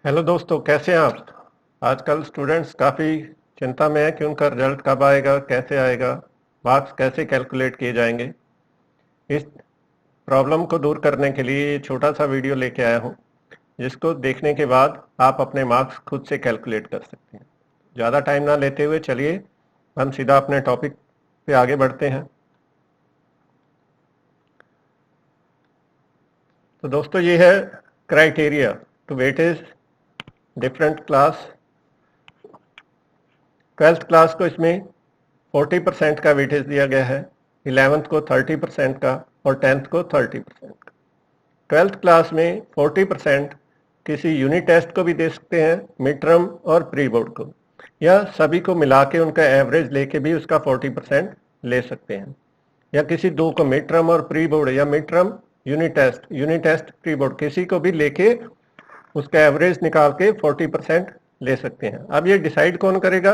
Hello दोस्तों, कैसे हैं आप? आजकल स्टूडेंट्स काफ़ी चिंता में है कि उनका रिजल्ट कब आएगा, कैसे आएगा, मार्क्स कैसे कैलकुलेट किए जाएंगे। इस प्रॉब्लम को दूर करने के लिए ये छोटा सा वीडियो लेके आया हूँ, जिसको देखने के बाद आप अपने मार्क्स खुद से कैलकुलेट कर सकते हैं। ज़्यादा टाइम ना लेते हुए चलिए हम सीधा अपने टॉपिक पे आगे बढ़ते हैं। तो दोस्तों, ये है criteria to weightage different class. 12th class को इसमें 40% का वेटेज दिया गया है, 11th को 30% का और 10th को 30% का। 12th क्लास में 40% किसी यूनिट टेस्ट को भी दे सकते हैं, मिड टर्म और प्री बोर्ड को, या सभी को मिला के उनका एवरेज लेके भी उसका 40% ले सकते हैं, या किसी दो को मिड टर्म और प्री बोर्ड, या mid term unit test pre board, किसी को भी लेके उसका एवरेज निकाल के 40% ले सकते हैं। अब ये डिसाइड कौन करेगा?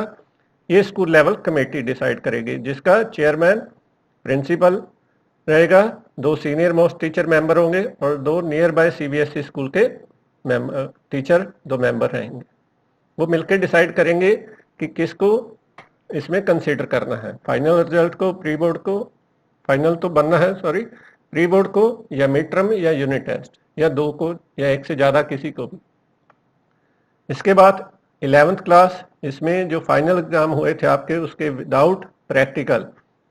ये स्कूल लेवल कमेटी डिसाइड करेगी, जिसका चेयरमैन प्रिंसिपल रहेगा, 2 सीनियर मोस्ट टीचर मेंबर होंगे और 2 नियर बाय सीबीएसई स्कूल के टीचर 2 मेंबर रहेंगे। वो मिलकर डिसाइड करेंगे कि किसको इसमें कंसीडर करना है, फाइनल रिजल्ट को, प्री बोर्ड को, फाइनल तो बनना है सॉरी, प्री बोर्ड को, या मिड टर्म या यूनिट टेस्ट, या 2 को, या एक से ज़्यादा किसी को भी। इसके बाद 11th क्लास, इसमें जो फाइनल एग्जाम हुए थे आपके, उसके विदाउट प्रैक्टिकल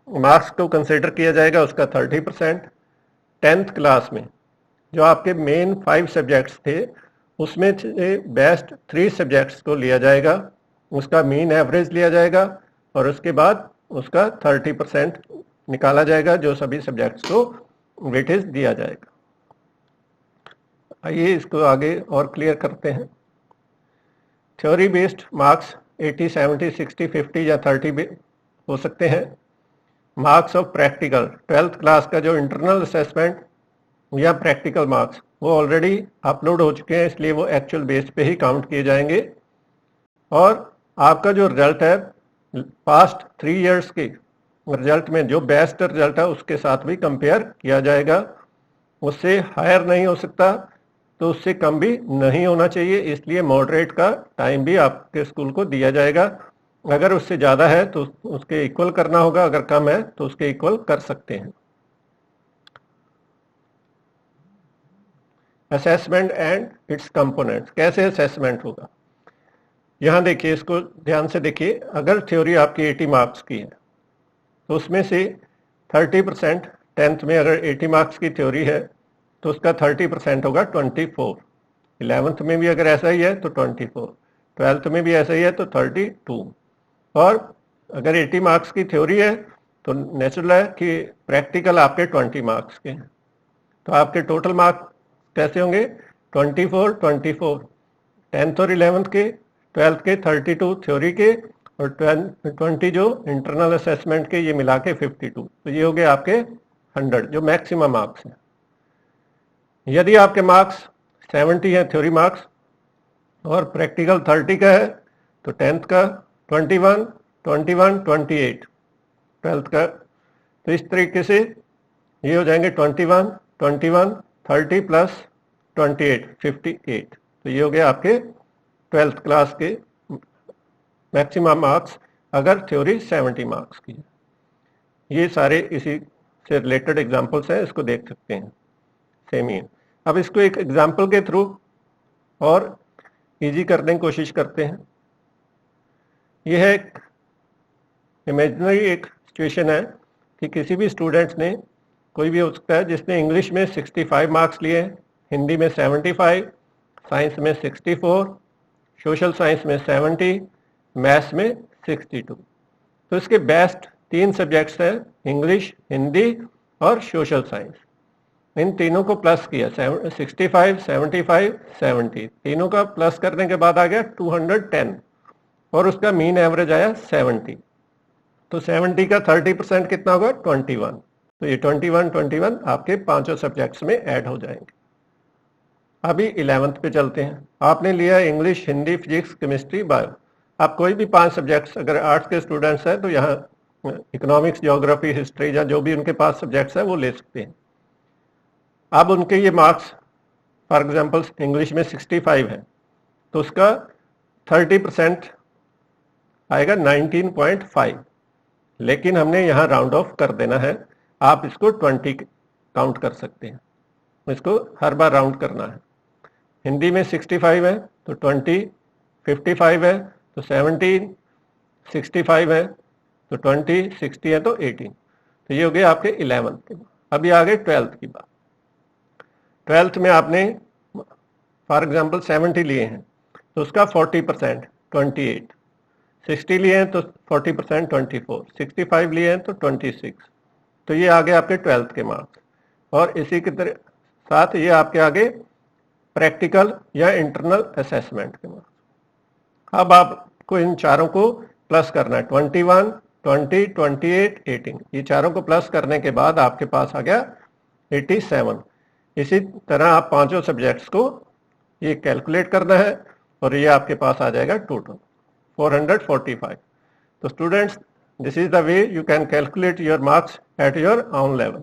मार्क्स को कंसिडर किया जाएगा, उसका 30%। 10th क्लास में जो आपके मेन 5 सब्जेक्ट्स थे, उसमें से बेस्ट 3 सब्जेक्ट्स को लिया जाएगा, उसका मीन एवरेज लिया जाएगा और उसके बाद उसका 30% निकाला जाएगा, जो सभी सब्जेक्ट्स को वेटेज दिया जाएगा। आइए इसको आगे और क्लियर करते हैं। थ्योरी बेस्ड मार्क्स 80, 70, 60, 50 या 30 हो सकते हैं। Marks of practical, 12th class का जो इंटरनल असेसमेंट या प्रैक्टिकल मार्क्स, वो ऑलरेडी अपलोड हो चुके हैं, इसलिए वो एक्चुअल बेस पे ही काउंट किए जाएंगे। और आपका जो रिजल्ट है पास्ट 3 इयर्स के रिजल्ट में जो बेस्ट रिजल्ट है उसके साथ भी कंपेयर किया जाएगा। उससे हायर नहीं हो सकता, तो उससे कम भी नहीं होना चाहिए, इसलिए मॉडरेट का टाइम भी आपके स्कूल को दिया जाएगा। अगर उससे ज़्यादा है तो उसके इक्वल करना होगा, अगर कम है तो उसके इक्वल कर सकते हैं। असेसमेंट एंड इट्स कंपोनेंट्स, कैसे असेसमेंट होगा? यहाँ देखिए, इसको ध्यान से देखिए। अगर थ्योरी आपकी 80 मार्क्स की है तो उसमें से 30%, 10th में अगर 80 मार्क्स की थ्योरी है तो उसका 30% होगा 24। 11th में भी अगर ऐसा ही है तो 24, 12th में भी ऐसा ही है तो 32। और अगर 80 मार्क्स की थ्योरी है तो नेचुरल है कि प्रैक्टिकल आपके 20 मार्क्स के हैं, तो आपके टोटल मार्क्स कैसे होंगे? 24, 24, 10th और 11th के, 12th के 32 थ्योरी के, और 20 जो इंटरनल असेसमेंट के, ये मिला के 52। तो ये हो गए आपके 100 जो मैक्सिमम मार्क्स हैं। यदि आपके मार्क्स 70 हैं थ्योरी मार्क्स और प्रैक्टिकल 30 का है, तो 10th का 21, 21, 28, 12th का, तो इस तरीके से ये हो जाएंगे 21, 21, 30 प्लस 28, 58। तो ये हो गया आपके 12th क्लास के मैक्सिमम मार्क्स अगर थ्योरी 70 मार्क्स की है। ये सारे इसी से रिलेटेड एग्जांपल्स हैं, इसको देख सकते हैं, सेम ही है। अब इसको एक एग्जांपल के थ्रू और इजी करने की कोशिश करते हैं। यह है एक इमेजिनरी एक सिचुएशन है कि किसी भी स्टूडेंट्स ने, कोई भी हो सकता है, जिसने इंग्लिश में 65 मार्क्स लिए, हिंदी में 75, साइंस में 64, सोशल साइंस में 70, मैथ्स में 62। तो इसके बेस्ट 3 सब्जेक्ट्स हैं, इंग्लिश, हिंदी और सोशल साइंस। इन तीनों को प्लस किया, 65, 75, 70, तीनों का प्लस करने के बाद आ गया 210 और उसका मीन एवरेज आया 70। तो 70 का 30% कितना होगा? 21। तो ये 21 आपके पांचों सब्जेक्ट्स में ऐड हो जाएंगे। अभी 11th पे चलते हैं। आपने लिया English, Hindi, physics, chemistry, bio. आप कोई भी 5 सब्जेक्ट्स, अगर आर्ट्स के स्टूडेंट्स हैं तो यहाँ इकोनॉमिक्स, ज्योग्राफी, हिस्ट्री या जो भी उनके पास सब्जेक्ट्स हैं वो ले सकते हैं। अब उनके ये मार्क्स, फॉर एग्जांपल इंग्लिश में 65 है तो उसका 30% आएगा 19.5, लेकिन हमने यहाँ राउंड ऑफ कर देना है। आप इसको 20 काउंट कर सकते हैं, इसको हर बार राउंड करना है। हिंदी में 65 है तो 20, 55 है तो 17, 65 है तो 20, 60 है तो 18। तो ये हो गया आपके 11th के बाद। अभी आ गए 12th की बात। 12th में आपने फॉर एग्जांपल 70 लिए हैं तो उसका 40% 28, 60 लिए हैं तो 40% 24, 65 लिए हैं तो 26। तो ये आ गए आपके 12th के मार्क्स। और इसी के साथ ये आपके आगे प्रैक्टिकल या इंटरनल असेसमेंट के मार्क्स। अब आपको इन चारों को प्लस करना है, 21, 20, 28, 18। ये चारों को प्लस करने के बाद आपके पास आ गया 87। इसी तरह आप पांचों सब्जेक्ट्स को ये कैलकुलेट करना है और ये आपके पास आ जाएगा टोटल 445। तो students, this is the way you can calculate your marks at your on level.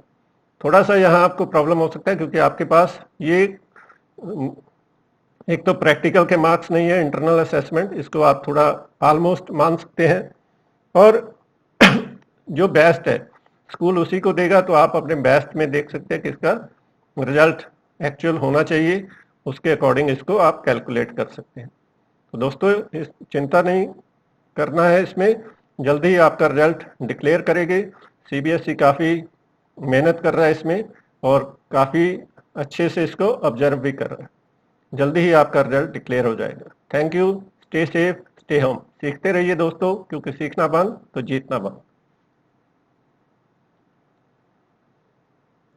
थोड़ा सा यहाँ आपको प्रॉब्लम हो सकता है क्योंकि आपके पास ये एक तो प्रैक्टिकल के मार्क्स नहीं है, इंटरनल असेसमेंट, इसको आप थोड़ा ऑलमोस्ट मान सकते हैं। और जो बेस्ट है स्कूल उसी को देगा, तो आप अपने बेस्ट में देख सकते हैं कि इसका रिजल्ट एक्चुअल होना चाहिए, उसके अकॉर्डिंग इसको आप कैलकुलेट कर सकते हैं। तो दोस्तों, इस चिंता नहीं करना है, इसमें जल्दी ही आपका रिजल्ट डिक्लेयर करेंगे। सीबीएसई काफ़ी मेहनत कर रहा है इसमें और काफ़ी अच्छे से इसको ऑब्जर्व भी कर रहा है। जल्दी ही आपका रिजल्ट डिक्लेयर हो जाएगा। Thank you, stay safe, stay home. सीखते रहिए दोस्तों, क्योंकि सीखना बंद तो जीतना बंद।